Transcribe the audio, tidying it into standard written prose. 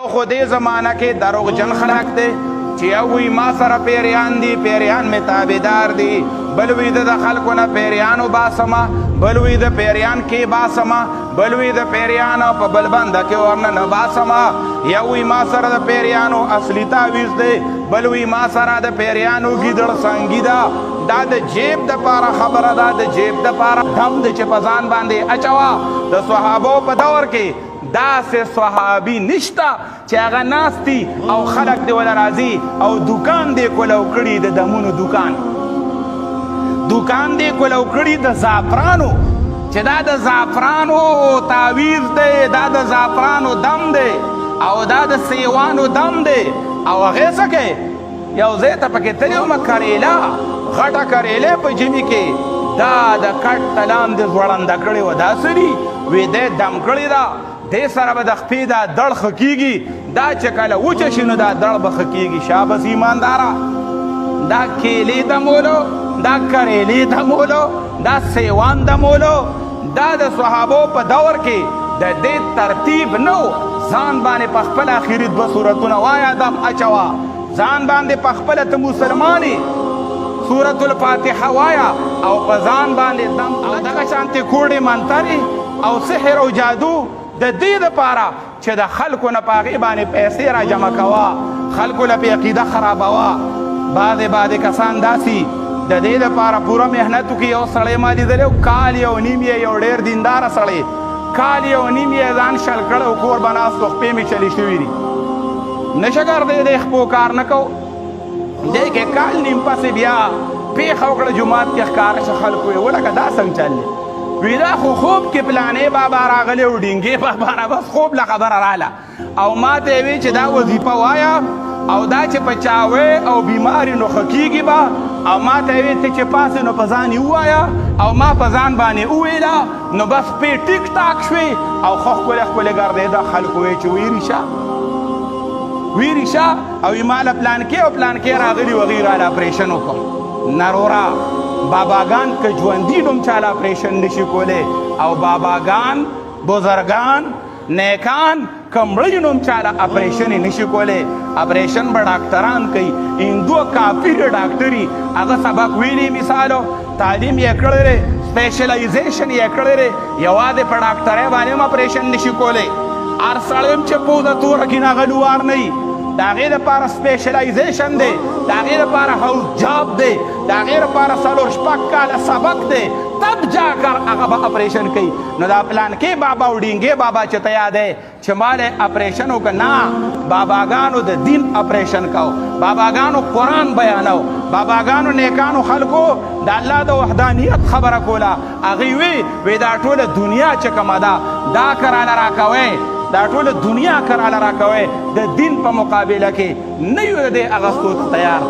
خو دې زمانہ کې دروغجن خلک دی چې یو وی ما سره پیریان دي پیریان مې تابعدار دي بل وی د خلکو نه پیریانو باسمه بل وی د پیریان کې باسمه بل وی د پیریانو په بلبنده کې ورنه نه باسمه یو وی ما سره د پیریانو اصلي تعویض دی بل وی ما سره د پیریانو ګیدړ سنګي ده دا د جیب دپاره خبره ده د جیب دپاره دم د چې په ځان باندې اچوه د صحابو په دور کې داسې صحابي نشته چې هغه ناستی او خلک دی وله راځي او دوکان دی کولو کړي د دمونو دوکان دی کولو کړي د زعفرانو چې دا د زعفرانو تعویض دی دا د زعفرانو دم دی او دا د سیوانو دم دی او هغې څه کوي یو ځای ته پکې تلي ومه کریله غټه کریلې په ژمي کې دا د کټ تلام د ځوړنده کړې وه دا څه دي وی دی دم کړې ده دې سره به د خپې دا دړ ښه کېږي دا چې کله وچه شي نو دا دړ به ښه کېږي شابس ایمانداره دا کیلې دمولو دا کریلې دمولو دا سیوان دمولو دا د صحابو په دور کې د دې ترتیب نو ځان باندې په خپل اخري دوه صورتونه وایه دم اچوه ځان باندې په خپله ته مسلمانې سورة الفاتحه وایه او په ځان باندې دم او دغه شانتې کوډې منترې او سحر او جادو د دې دپاره چې د خلکو نه په هغې باندې پیسې را جمع کوه خلکو له پې عقیده خرابوه بعضې کسان داسې د دې دپاره پوره محنت وکړي یو سړی ما لیدلی کال یو نیم یې یو ډېر دینداره سړی کال یو نیم یې ځان شل کړی او کور به ناست و خپې مې چلې شوي دي نشه ګرځی دی خپو کار نه کو دی کې کال نیم پسې بیا پېښه وکړه جومات کې ښکاره شه خلکو یې ولکه دا څنګه چل دی وی دا خو خوب کې پلانې بابا راغلی او ډینګې بابا را بس خوب له خبره راله او ما ته یې وی چې دا وظیفه وایه او دا چې په چاوې او بیماري نو ښه کېږي به او ما ته یې وی ته چې پاسې نو په ځان یې ووایه او ما په ځان باندې وویله نو بس پې ټیک ټاک شوې او ښه ښکلې ښکلې ګرځېده خلکو وی چې ویرې شه او یې ما له پلانکې او پلانکې راغلي و هغې راله اپریشن وکړم نرورا باباګان که ژوندي نوم چاله اپریشن نشي کولی او باباګان بزرګان نیکان که مړه نوم چاله اپریشن یې نشي کولی اپریشن به ډاکټران کوي هندو کافر ډاکټري هغه سبق ویلي مثالو تعلیم یې کړی دی سپیشلایزیشن یې کړی دی یوازې په ډاکټرۍ باندې هم اپریشن نشي کولی هر سړی هم چې پوزه توره کړي نه هغه لوار نه وي د هغې دپاره سپیشلایزیشن دی د هغې دپاره هاوس جاب دی د هغې دپاره څلور شپږ کاله سبق دی تب جا کر هغه به اپریشن کوي نو دا پلانکې بابا او ډینګې بابا چې ته یادی چې ما اپریشن وکړه نه باباګانو د دین اپریشن کو باباګانو قرآن بیانو باباګانو نیکانو خلکو د الله د وحدانیت خبره کوله هغې وی دا ټوله دنیا چې کومه ده دا کراله راکوئ دا ټوله دنیا کراله راکوئ د دین په مقابله کې نه یو د دې اغستو ته تیار